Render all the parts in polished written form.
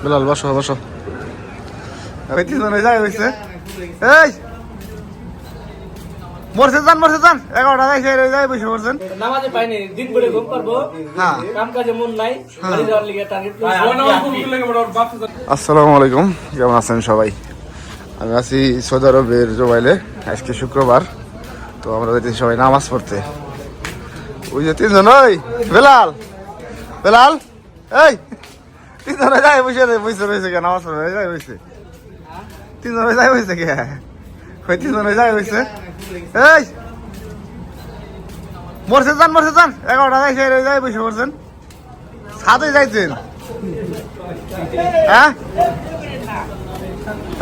বেলাল বসো বসো। যাই হয়েছে এই মরছে যান 11টা যাই বসে পড়ছেন। নামাজে পাইনি, দিন ভরে ঘুম পারবো, হ্যাঁ কাম কাজে মন নাই, বাড়ি যাওয়ার লিগে টার্গেট। আসসালামু আলাইকুম, কেমন আছেন সবাই? আমি আছি সৌদি আরবের জোবাইলে। আজকে শুক্রবার, তো আমরা যাইতেছি সবাই নামাজ পড়তে। ওই যে তিনজন, ওই বেলাল বেলাল এই তিনজনে যাই বসে রয়েছে কে? নামাজ পড়বে যাই বসে, তিনজনে যাই বসে কে? ওই তিনজনে যাই বসে এই মরছে যান 11টা যাই বসে পড়ছেন। ছাদে যাইছেন হ্যাঁ?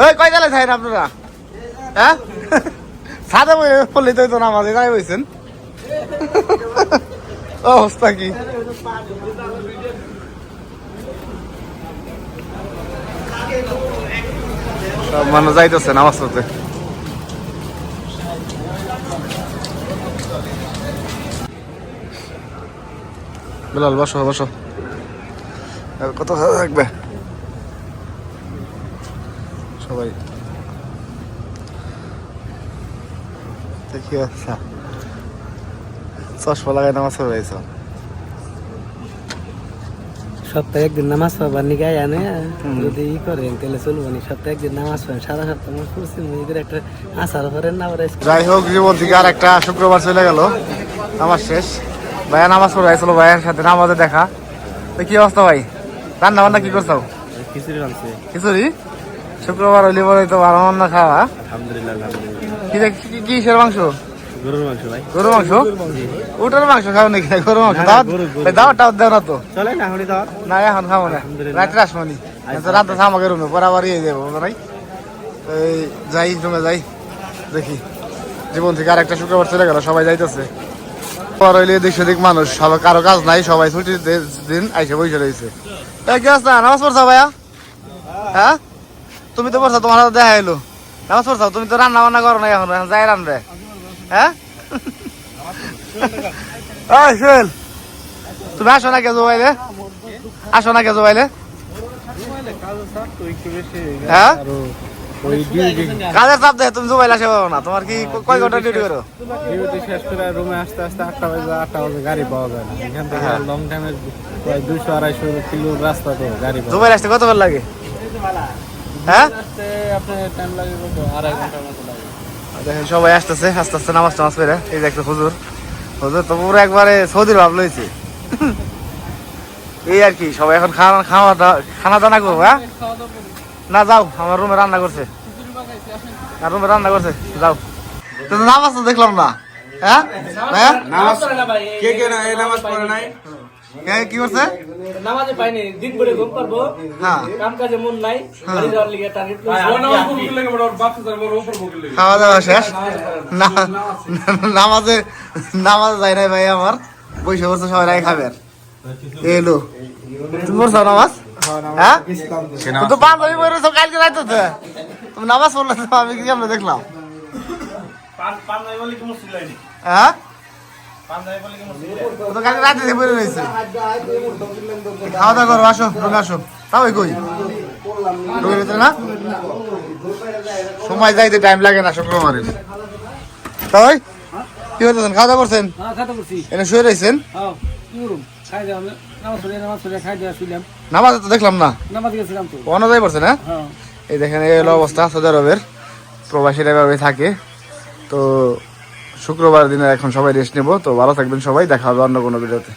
ওই কয় গেলে থাকেন আপনারা? হ্যাঁ ছাদে পড়লে তো নামাজে যাই বসেন। অবস্থা কি? সব মানুষ যাইতেছে নামাজ পড়তে। বেলাল বসো বসো, কত থাকবে সবাই। কি আচ্ছা চশমা লাগাই নামাজ পড়াইছ? সপ্তাহে একদিন নামাজ পড়বার নিকে আনে, যদি ই করেন তাহলে চলবো না। সপ্তাহে একদিন নামাজ পড়েন, সারা সপ্তাহ আমার পড়ছি মেয়েদের একটা আচার করেন না। যাই হোক, জীবন থেকে আর একটা শুক্রবার চলে গেল, নামাজ শেষ। ভাইয়া নামাজ পড়াইছিল, ভাইয়ের সাথে নামাজে দেখা। তো কি অবস্থা ভাই, রান্না বান্না কি করছো? খিচুড়ি বানছে। খিচুড়ি? শুক্রবার হইলে বলে তো ভালো রান্না খাওয়া। আলহামদুলিল্লাহ। কিসের মাংস? গরুর মাংস ভাই। গরুর মাংস? ওটার মাংস খাও নাকি? গরুর মাংস দাওয়াত দেও না তো? চলে না হলি দাওয়াত? না এখন খাবো না, রাত্রে আসবানি। রাতে আমাকে রুমে বরাবরই যাবো নাই। এই যাই রুমে যাই, দেখি। জীবন থেকে আর একটা শুক্রবার চলে গেল, সবাই যাইতেছে। হইলে এদিক সেদিক মানুষ, সবাই কারো কাজ নাই, সবাই ছুটির দিন আইসে বসে রয়েছে। কি অবস্থা, নামাজ পড়ছো ভাইয়া? হ্যাঁ তুমি তো পড়ছো, তোমার হাতে দেখা এলো। নামাজ পড়ছো? তুমি তো রান্না বান্না করো না এখন, এখন যাই রান্না। হ্যাঁ সোহেল, তুমি আসো না কে জোবাইলে? আসো না কে জোবাইলে? হ্যাঁ কাজের চাপ দেখে তুমি জোবাইলে আসে পাবো না। তোমার কি কয় ঘন্টা ডিউটি করো? ডিউটি শেষ করে রুমে আসতে আসতে 8টা বাজে গাড়ি পাওয়া যায় না। এখান থেকে লং টাইমের প্রায় 200-250 কিলো রাস্তা, তো গাড়ি জোবাইলে আসতে কতক্ষণ লাগে? হ্যাঁ আপনার টাইম লাগে কত? 2.5 ঘন্টার মতো লাগে। দেখেন সবাই আসতেছে আস্তে আস্তে নামাজ টামাজ করে। এই যে একটা হুজুর, হুজুর তো পুরো একবারে সৌদির ভাব লইছে। এই আর কি, সবাই এখন খানা দানা করবো। হ্যাঁ না যাও, আমার রুমে রান্না করছে, রুমে রান্না করছে, যাও। তো নামাজ তো দেখলাম না। হ্যাঁ কি করছে? নামাজে পাইনি, দিন ভরে ঘুম পারবো, কাম কাজে মন নাই, বাড়ি যাওয়ার লিগে টার্গেট। খাওয়া দাওয়া শেষ, নামাজে যাই নাই ভাই, আমার বসে বসে সবাই রায় খাবে। এলো তুমি পড়ছো নামাজ? হ্যাঁ তো বান্ধবী বলেছো কালকে রাইতে, তুমি নামাজ পড়লে তো আমি কি আমরা দেখলাম। হ্যাঁ কালকে রাতে বলে রয়েছে। খাওয়া দাওয়া করো, আসো রুমে আসো। তাও কই রুমের ভিতরে না, সময় যাইতে টাইম লাগে না শুক্রবারের। তাই কি করতেছেন? খাওয়া দাওয়া করছেন? এনে শুয়ে রয়েছেন? নামাজ তো দেখলাম না, অন্য যাই পড়ছে না। এই দেখেন এই হলো অবস্থা সৌদি আরবের, প্রবাসীরা এভাবে থাকে। তো শুক্রবার দিনে এখন সবাই রেস্ট নেবো। তো ভালো থাকবেন সবাই, দেখা হবে অন্য কোনো ভিডিওতে।